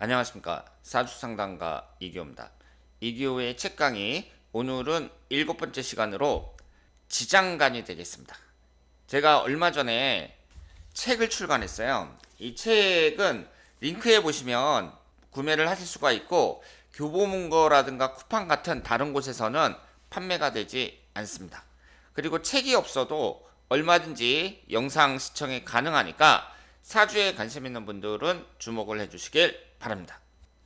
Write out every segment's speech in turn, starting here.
안녕하십니까. 사주상담가 이기호입니다. 이기호의 책 강의, 오늘은 7번째 시간으로 지장간이 되겠습니다. 제가 얼마 전에 책을 출간했어요. 이 책은 링크에 보시면 구매를 하실 수가 있고, 교보문고라든가 쿠팡 같은 다른 곳에서는 판매가 되지 않습니다. 그리고 책이 없어도 얼마든지 영상 시청이 가능하니까 사주에 관심 있는 분들은 주목을 해주시길 바랍니다.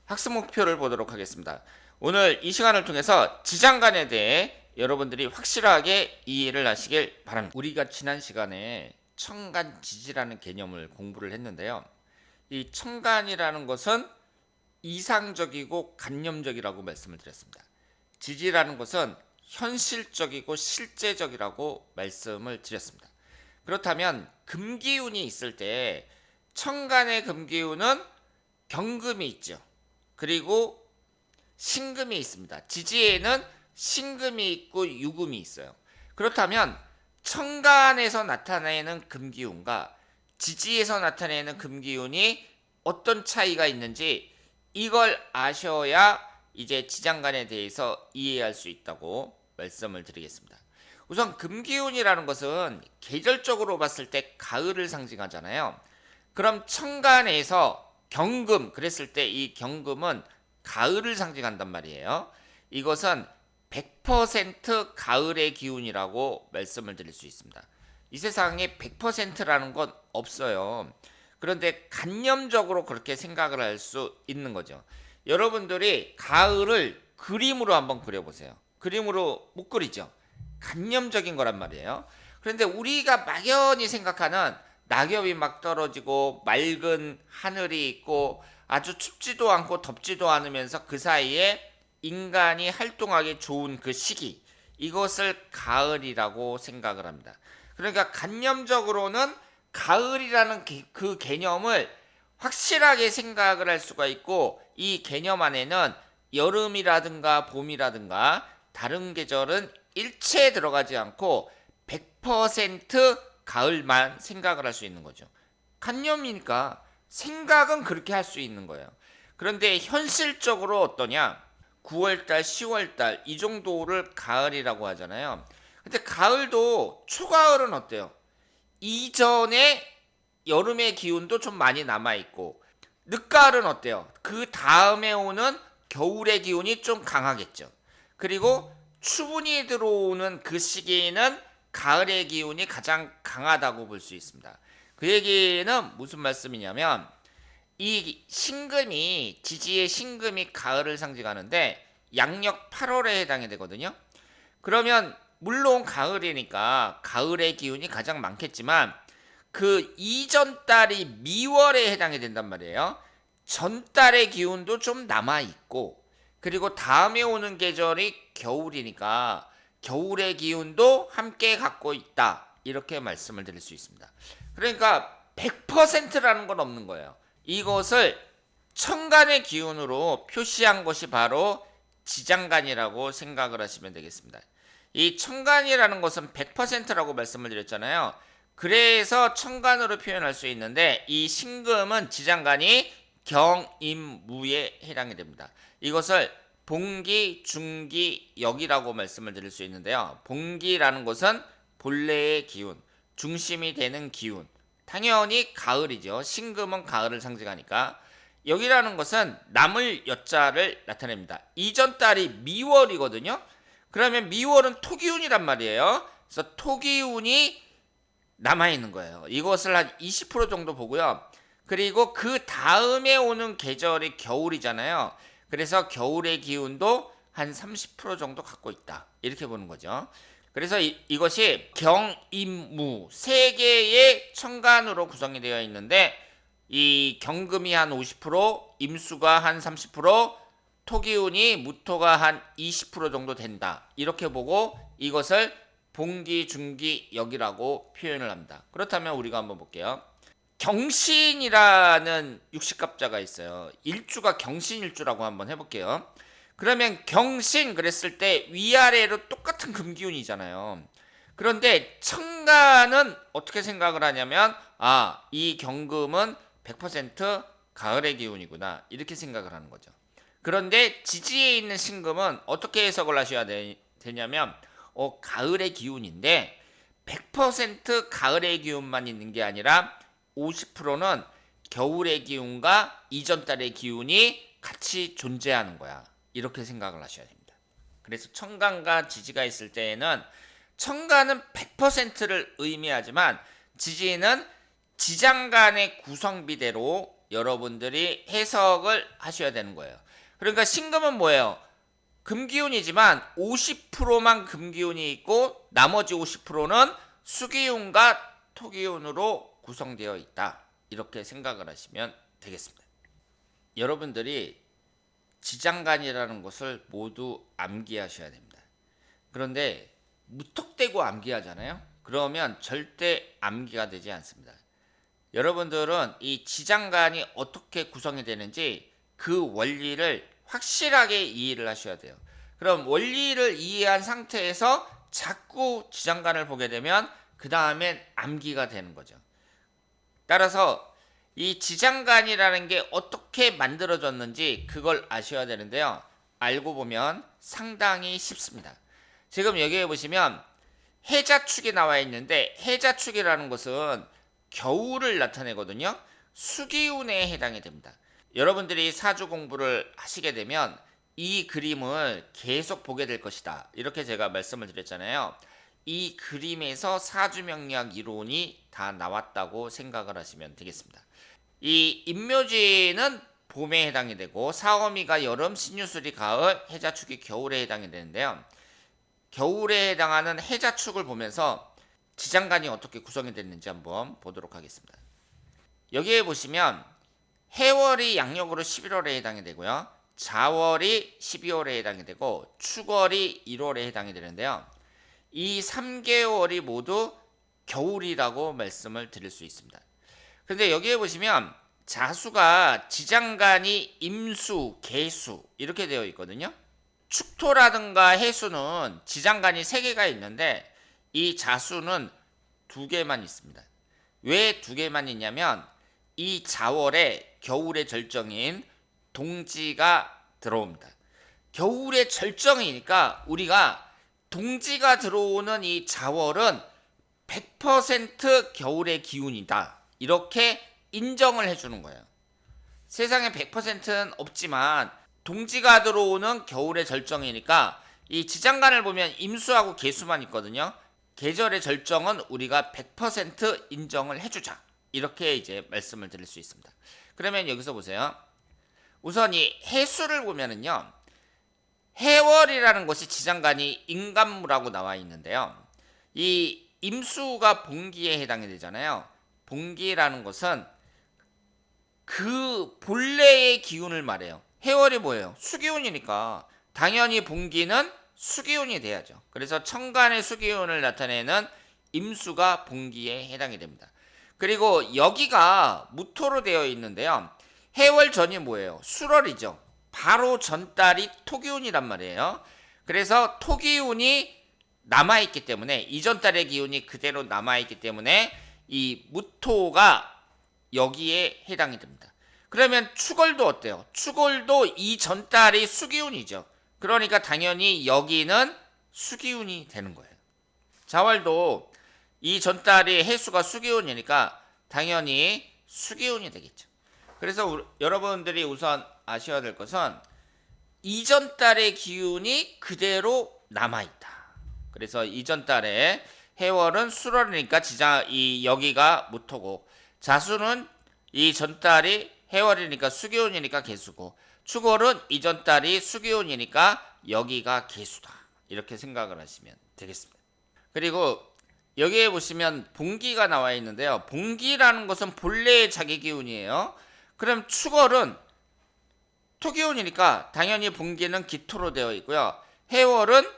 학습 목표를 보도록 하겠습니다. 오늘 이 시간을 통해서 지장간에 대해 여러분들이 확실하게 이해를 하시길 바랍니다. 우리가 지난 시간에 청간지지라는 개념을 공부를 했는데요. 이 청간이라는 것은 이상적이고 간념적이라고 말씀을 드렸습니다. 지지라는 것은 현실적이고 실제적이라고 말씀을 드렸습니다. 그렇다면 금기운이 있을 때 청간의 금기운은 경금이 있죠. 그리고 신금이 있습니다. 지지에는 신금이 있고 유금이 있어요. 그렇다면 청간에서 나타내는 금기운과 지지에서 나타내는 금기운이 어떤 차이가 있는지 이걸 아셔야 이제 지장간에 대해서 이해할 수 있다고 말씀을 드리겠습니다. 우선 금기운이라는 것은 계절적으로 봤을 때 가을을 상징하잖아요. 그럼 청간에서 경금, 그랬을 때 이 경금은 가을을 상징한단 말이에요. 이것은 100% 가을의 기운이라고 말씀을 드릴 수 있습니다. 이 세상에 100%라는 건 없어요. 그런데 간념적으로 그렇게 생각을 할 수 있는 거죠. 여러분들이 가을을 그림으로 한번 그려보세요. 그림으로 못 그리죠. 간념적인 거란 말이에요. 그런데 우리가 막연히 생각하는 낙엽이 막 떨어지고 맑은 하늘이 있고 아주 춥지도 않고 덥지도 않으면서 그 사이에 인간이 활동하기 좋은 그 시기, 이것을 가을이라고 생각을 합니다. 그러니까 간념적으로는 가을이라는 그 개념을 확실하게 생각을 할 수가 있고, 이 개념 안에는 여름이라든가 봄이라든가 다른 계절은 일체 들어가지 않고 100% 가을만 생각을 할 수 있는 거죠. 간념이니까 생각은 그렇게 할 수 있는 거예요. 그런데 현실적으로 어떠냐? 9월달, 10월달 이 정도를 가을이라고 하잖아요. 근데 가을도 초가을은 어때요? 이전에 여름의 기운도 좀 많이 남아있고, 늦가을은 어때요? 그 다음에 오는 겨울의 기운이 좀 강하겠죠. 그리고 추분이 들어오는 그 시기에는 가을의 기운이 가장 강하다고 볼 수 있습니다. 그 얘기는 무슨 말씀이냐면, 이 신금이, 지지의 신금이 가을을 상징하는데 양력 8월에 해당이 되거든요. 그러면 물론 가을이니까 가을의 기운이 가장 많겠지만 그 이전 달이 미월에 해당이 된단 말이에요. 전달의 기운도 좀 남아있고, 그리고 다음에 오는 계절이 겨울이니까 겨울의 기운도 함께 갖고 있다, 이렇게 말씀을 드릴 수 있습니다. 그러니까 100%라는 건 없는 거예요. 이것을 천간의 기운으로 표시한 것이 바로 지장간이라고 생각을 하시면 되겠습니다. 이 천간이라는 것은 100%라고 말씀을 드렸잖아요. 그래서 천간으로 표현할 수 있는데, 이 신금은 지장간이 경임무에 해당이 됩니다. 이것을 봉기, 중기, 역이라고 말씀을 드릴 수 있는데요. 봉기라는 것은 본래의 기운, 중심이 되는 기운, 당연히 가을이죠. 신금은 가을을 상징하니까. 역이라는 것은 남을 여자를 나타냅니다. 이전 달이 미월이거든요. 그러면 미월은 토기운이란 말이에요. 그래서 토기운이 남아있는 거예요. 이것을 한 20% 정도 보고요. 그리고 그 다음에 오는 계절이 겨울이잖아요. 그래서 겨울의 기운도 한 30% 정도 갖고 있다, 이렇게 보는 거죠. 그래서 이것이 경임무 세 개의 천간으로 구성이 되어 있는데, 이 경금이 한 50%, 임수가 한 30%, 토기운이 무토가 한 20% 정도 된다, 이렇게 보고 이것을 봉기, 중기, 역이라고 표현을 합니다. 그렇다면 우리가 한번 볼게요. 경신이라는 육식갑자가 있어요. 일주가 경신일주라고 한번 해볼게요. 그러면 경신 그랬을 때 위아래로 똑같은 금기운이잖아요. 그런데 천간은 어떻게 생각을 하냐면, 이 경금은 100% 가을의 기운이구나 이렇게 생각을 하는 거죠. 그런데 지지에 있는 신금은 어떻게 해석을 하셔야 되냐면 가을의 기운인데 100% 가을의 기운만 있는 게 아니라 50%는 겨울의 기운과 이전 달의 기운이 같이 존재하는 거야. 이렇게 생각을 하셔야 됩니다. 그래서 천간과 지지가 있을 때에는 천간은 100%를 의미하지만 지지는 지장간의 구성비대로 여러분들이 해석을 하셔야 되는 거예요. 그러니까 신금은 뭐예요? 금기운이지만 50%만 금기운이 있고 나머지 50%는 수기운과 토기운으로 구성되어 있다. 이렇게 생각을 하시면 되겠습니다. 여러분들이 지장간이라는 것을 모두 암기하셔야 됩니다. 그런데 무턱대고 암기하잖아요. 그러면 절대 암기가 되지 않습니다. 여러분들은 이 지장간이 어떻게 구성이 되는지 그 원리를 확실하게 이해를 하셔야 돼요. 그럼 원리를 이해한 상태에서 자꾸 지장간을 보게 되면 그 다음엔 암기가 되는 거죠. 따라서 이 지장간이라는 게 어떻게 만들어졌는지 그걸 아셔야 되는데요. 알고 보면 상당히 쉽습니다. 지금 여기에 보시면 해자축이 나와 있는데 해자축이라는 것은 겨울을 나타내거든요. 수기운에 해당이 됩니다. 여러분들이 사주 공부를 하시게 되면 이 그림을 계속 보게 될 것이다. 이렇게 제가 말씀을 드렸잖아요. 이 그림에서 사주명리학 이론이 다 나왔다고 생각을 하시면 되겠습니다. 이 임묘지는 봄에 해당이 되고 사오미가 여름, 신유술이 가을, 해자축이 겨울에 해당이 되는데요. 겨울에 해당하는 해자축을 보면서 지장간이 어떻게 구성이 됐는지 한번 보도록 하겠습니다. 여기에 보시면 해월이 양력으로 11월에 해당이 되고요. 자월이 12월에 해당이 되고 축월이 1월에 해당이 되는데요. 이 3개월이 모두 겨울이라고 말씀을 드릴 수 있습니다. 그런데 여기에 보시면 자수가 지장간이 임수, 계수 이렇게 되어 있거든요. 축토라든가 해수는 지장간이 3개가 있는데 이 자수는 2개만 있습니다. 왜 2개만 있냐면 이 자월에 겨울의 절정인 동지가 들어옵니다. 겨울의 절정이니까 우리가 동지가 들어오는 이 자월은 100% 겨울의 기운이다. 이렇게 인정을 해주는 거예요. 세상에 100%는 없지만 동지가 들어오는 겨울의 절정이니까 이 지장간을 보면 임수하고 계수만 있거든요. 계절의 절정은 우리가 100% 인정을 해주자. 이렇게 이제 말씀을 드릴 수 있습니다. 그러면 여기서 보세요. 우선 이 해수를 보면은요. 해월이라는 것이 지장간이 인간무라고 나와 있는데요. 이 임수가 봉기에 해당이 되잖아요. 봉기라는 것은 그 본래의 기운을 말해요. 해월이 뭐예요? 수기운이니까 당연히 봉기는 수기운이 돼야죠. 그래서 천간의 수기운을 나타내는 임수가 봉기에 해당이 됩니다. 그리고 여기가 무토로 되어 있는데요. 해월 전이 뭐예요? 수월이죠. 바로 전달이 토기운이란 말이에요. 그래서 토기운이 남아있기 때문에 이전 달의 기운이 그대로 남아있기 때문에 이 무토가 여기에 해당이 됩니다. 그러면 축월도 어때요? 축월도 이 전달이 수기운이죠. 그러니까 당연히 여기는 수기운이 되는 거예요. 자월도 이 전달이 해수가 수기운이니까 당연히 수기운이 되겠죠. 그래서 여러분들이 우선 아셔야 될 것은 이전 달의 기운이 그대로 남아있다. 그래서 이전 달에 해월은 수월이니까 여기가 무토고 자수는 이 전달이 해월이니까 수기운이니까 계수고 축월은 이전 달이 수기운이니까 여기가 계수다. 이렇게 생각을 하시면 되겠습니다. 그리고 여기에 보시면 봉기가 나와 있는데요. 봉기라는 것은 본래의 자기 기운이에요. 그럼 축월은 토기운이니까 당연히 봉기는 기토로 되어 있고요. 해월은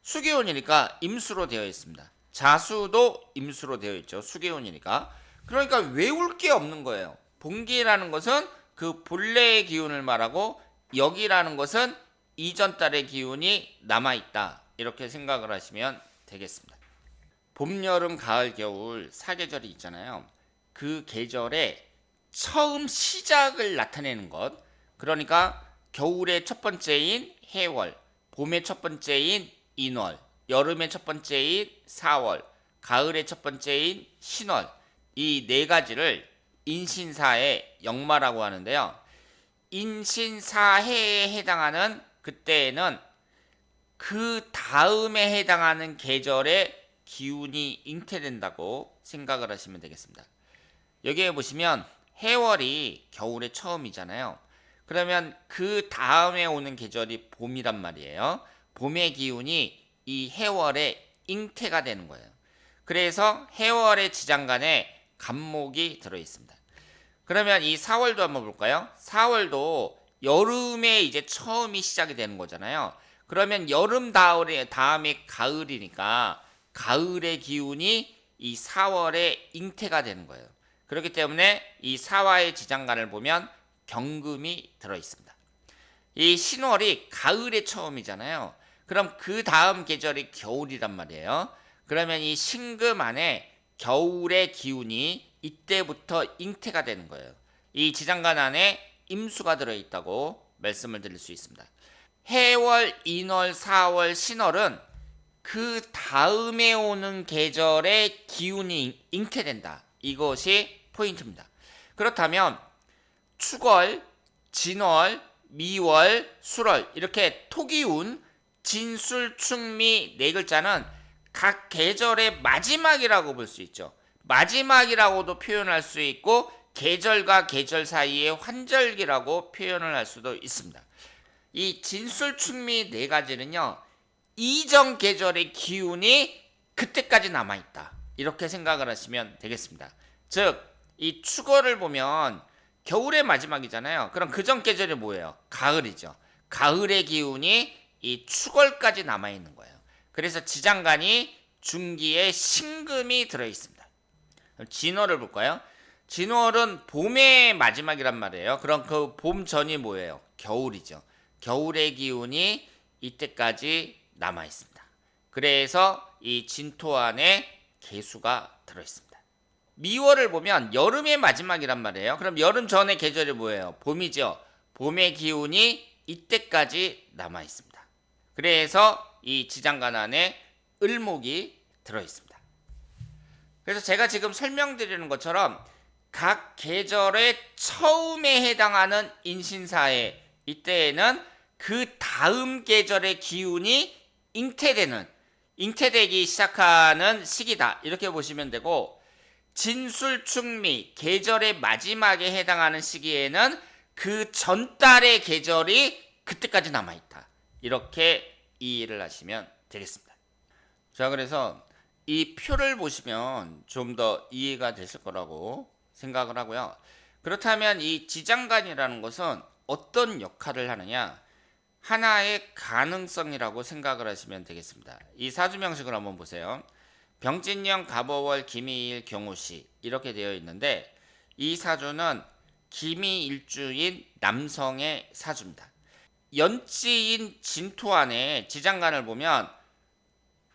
수기운이니까 임수로 되어 있습니다. 자수도 임수로 되어 있죠. 수기운이니까. 그러니까 외울 게 없는 거예요. 봉기라는 것은 그 본래의 기운을 말하고 여기라는 것은 이전 달의 기운이 남아있다. 이렇게 생각을 하시면 되겠습니다. 봄, 여름, 가을, 겨울 4계절이 있잖아요. 그 계절에 처음 시작을 나타내는 것. 그러니까 겨울의 첫 번째인 해월, 봄의 첫 번째인 인월, 여름의 첫 번째인 사월, 가을의 첫 번째인 신월, 이 네 가지를 인신사의 역마라고 하는데요. 인신사해에 해당하는 그때에는 그 다음에 해당하는 계절의 기운이 잉태된다고 생각을 하시면 되겠습니다. 여기에 보시면 해월이 겨울의 처음이잖아요. 그러면 그 다음에 오는 계절이 봄이란 말이에요. 봄의 기운이 이 해월에 잉태가 되는 거예요. 그래서 해월의 지장간에 간목이 들어 있습니다. 그러면 이 4월도 한번 볼까요? 4월도 여름에 이제 처음이 시작이 되는 거잖아요. 그러면 여름 다음에 가을이니까 가을의 기운이 이 4월에 잉태가 되는 거예요. 그렇기 때문에 이 사화의 지장간을 보면 경금이 들어 있습니다. 이 신월이 가을의 처음이잖아요. 그럼 그 다음 계절이 겨울이란 말이에요. 그러면 이 신금 안에 겨울의 기운이 이때부터 잉태가 되는 거예요. 이 지장간 안에 임수가 들어있다고 말씀을 드릴 수 있습니다. 해월, 인월, 사월, 신월은 그 다음에 오는 계절의 기운이 잉태된다. 이것이 포인트입니다. 그렇다면 축월, 진월, 미월, 술월 이렇게 토기운, 진술, 충미 네 글자는 각 계절의 마지막이라고 볼 수 있죠. 마지막이라고도 표현할 수 있고 계절과 계절 사이의 환절기라고 표현을 할 수도 있습니다. 이 진술, 충미 네 가지는요. 이전 계절의 기운이 그때까지 남아있다. 이렇게 생각을 하시면 되겠습니다. 즉, 이 축월을 보면 겨울의 마지막이잖아요. 그럼 그전 계절이 뭐예요? 가을이죠. 가을의 기운이 이 축월까지 남아있는 거예요. 그래서 지장간이 중기에 신금이 들어있습니다. 진월을 볼까요? 진월은 봄의 마지막이란 말이에요. 그럼 그 봄 전이 뭐예요? 겨울이죠. 겨울의 기운이 이때까지 남아 있습니다. 그래서 이 진토 안에 개수가 들어 있습니다. 미월을 보면 여름의 마지막이란 말이에요. 그럼 여름 전의 계절이 뭐예요? 봄이죠. 봄의 기운이 이때까지 남아 있습니다. 그래서 이 지장간 안에 을목이 들어 있습니다. 그래서 제가 지금 설명드리는 것처럼 각 계절의 처음에 해당하는 인신사에 이때에는 그 다음 계절의 기운이 잉태되기 시작하는 시기다. 이렇게 보시면 되고 진술충미 계절의 마지막에 해당하는 시기에는 그 전달의 계절이 그때까지 남아있다. 이렇게 이해를 하시면 되겠습니다. 자, 그래서 이 표를 보시면 좀 더 이해가 되실 거라고 생각을 하고요. 그렇다면 이 지장간이라는 것은 어떤 역할을 하느냐? 하나의 가능성이라고 생각을 하시면 되겠습니다. 이 사주명식을 한번 보세요. 병진년, 갑오월, 기미일, 경우시 이렇게 되어 있는데 이 사주는 기미일주인 남성의 사주입니다. 연지인 진토 안에 지장간을 보면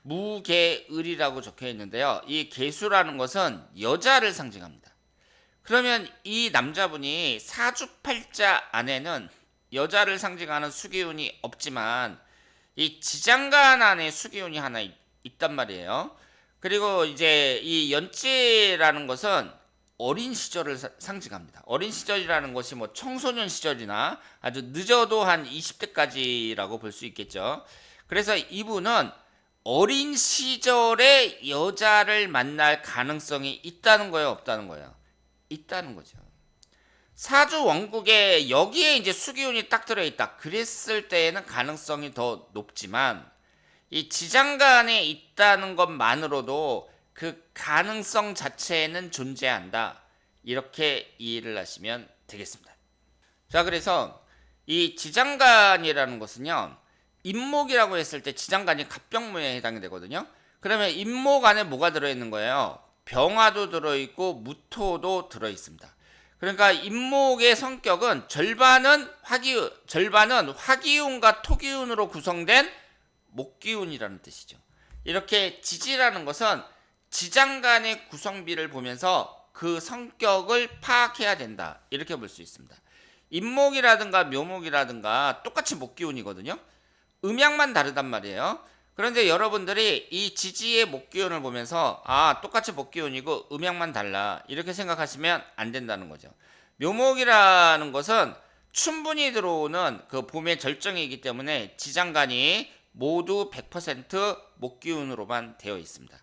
무계을이라고 적혀 있는데요. 이 계수라는 것은 여자를 상징합니다. 그러면 이 남자분이 사주팔자 안에는 여자를 상징하는 수기운이 없지만 이 지장간 안에 수기운이 하나 있단 말이에요. 그리고 이제 이 연지라는 것은 어린 시절을 상징합니다. 어린 시절이라는 것이 뭐 청소년 시절이나 아주 늦어도 한 20대까지라고 볼 수 있겠죠. 그래서 이분은 어린 시절에 여자를 만날 가능성이 있다는 거예요, 없다는 거예요? 있다는 거죠. 사주 원국에 여기에 이제 수기운이 딱 들어있다. 그랬을 때에는 가능성이 더 높지만 이 지장간에 있다는 것만으로도 그 가능성 자체는 존재한다. 이렇게 이해를 하시면 되겠습니다. 자, 그래서 이 지장간이라는 것은요. 임목이라고 했을 때 지장간이 갑병무에 해당이 되거든요. 그러면 임목 안에 뭐가 들어있는 거예요? 병화도 들어있고 무토도 들어있습니다. 그러니까 임목의 성격은 절반은 화기운과 토기운으로 구성된 목기운이라는 뜻이죠. 이렇게 지지라는 것은 지장간의 구성비를 보면서 그 성격을 파악해야 된다. 이렇게 볼 수 있습니다. 인목이라든가 묘목이라든가 똑같이 목기운이거든요. 음양만 다르단 말이에요. 그런데 여러분들이 이 지지의 목기운을 보면서 똑같이 목기운이고 음양만 달라 이렇게 생각하시면 안 된다는 거죠. 묘목이라는 것은 충분히 들어오는 그 봄의 절정이기 때문에 지장간이 모두 100% 목기운으로만 되어 있습니다.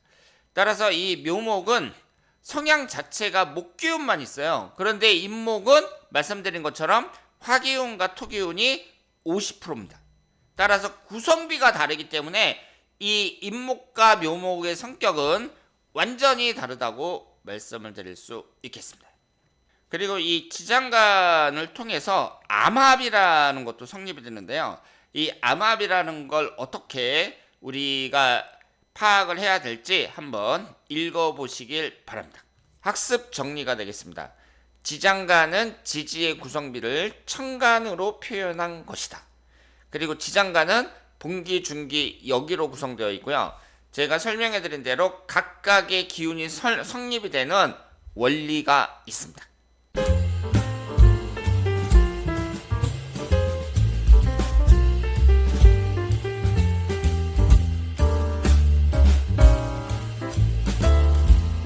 따라서 이 묘목은 성향 자체가 목기운만 있어요. 그런데 인목은 말씀드린 것처럼 화기운과 토기운이 50%입니다. 따라서 구성비가 다르기 때문에 이 인목과 묘목의 성격은 완전히 다르다고 말씀을 드릴 수 있겠습니다. 그리고 이 지장간을 통해서 암합이라는 것도 성립이 되는데요. 이 암합이라는 걸 어떻게 우리가 파악을 해야 될지 한번 읽어보시길 바랍니다. 학습 정리가 되겠습니다. 지장간은 지지의 구성비를 천간으로 표현한 것이다. 그리고 지장간은 분기, 중기, 여기로 구성되어 있고요. 제가 설명해드린 대로 각각의 기운이 성립이 되는 원리가 있습니다.